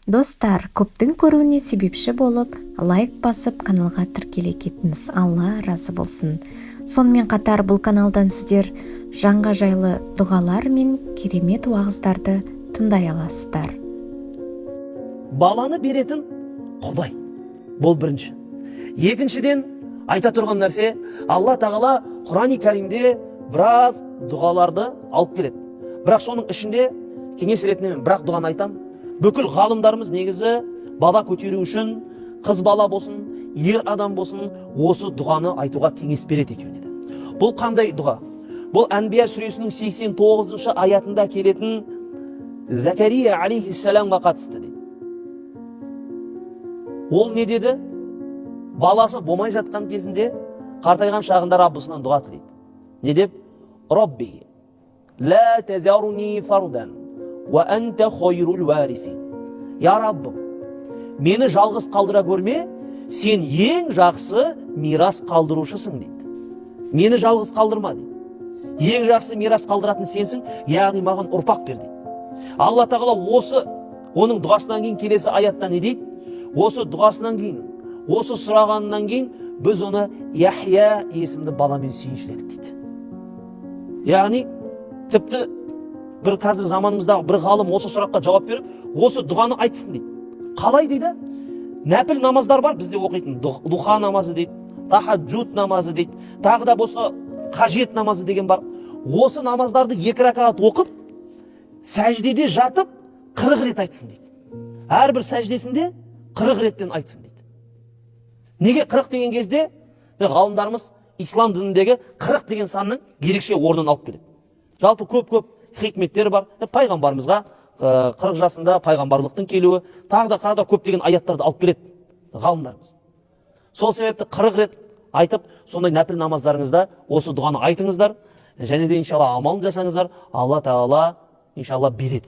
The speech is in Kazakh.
Достар, көптің көруіне себепші болып, лайк басып, каналға тіркеле кетіңіз. Алла разы болсын. Сонымен қатар бұл каналдан сіздер жанға жайлы дұғалар мен керемет уағыздарды тыңдай аласыздар. Баланы беретін Құдай. Бұл бірінші. Екіншіден айта тұрған нәрсе, Алла тағала Құран-ы Кәрімде біраз дұғаларды алып келеді. Бірақ соның ішінде кеңес ретінде бірақ дұғаны айтам. Бүкіл ғалымдарымыз негізі бала көтеру үшін қыз бала болсын, ер адам болсын, осы дұғаны айтуға кеңес береді екен еді. Бұл қандай дұға? Бұл Әнбия сүресінің 89 аятында келетін Закария алейхиссаламға қатысты дейді. Ол не деді? Баласы болмай жатқан кезінде қартайған шағында Раббысынан дұға тілейді. Не деп? Робби, ла тазаруни фардан, ва анта хойрул варифин. Я Раббым, мені жалғыз қалдыра көрме, сен ең жақсы мирас қалдырушысың дейді. Мені жалғыз қалдырма дейді. Ең жақсы мирас қалдыратын сенсің, яғни маған ұрпақ бер дейді. Алла тағала осы оның дұғасынан кейін келесі аятта не дейді? Осы дұғасынан кейін, осы сұрағанынан кейін біз оны Яхия есімді баламен сүйіншіледік дейді. Яғни тіпті бір қазір заманымыздағы бір ғалым осы сұраққа жауап беріп, осы дұғаны айтсын дейді. Қалай дейді? Нәпіл намаздар бар бізде оқитын. Духа намазы дейді, тахаджуд намазы дейді, тағы да болса қажет намазы деген бар. Осы намаздарды 2 ракағат оқып, сәждеде жатып 40 рет айтсын дейді. Әрбір сәждесінде 40 реттен айтсын дейді. Неге 40 деген кезде ғалымдарымыз ислам дініндегі 40 деген санның ерекше орнын алып келеді. Жалпы көп хикметтер бар. Пайғамбарымызға 40 жасында пайғамбарлықтың келуі, тағы да көптеген аяттарды алып келеді ғалымдарымыз. Сол себепті 40 рет айтып, сондай нәпіл намаздарыңызда осы дұғаны айтыңыздар, және де иншалла амалын жасаңыздар, Алла тағала иншалла береді.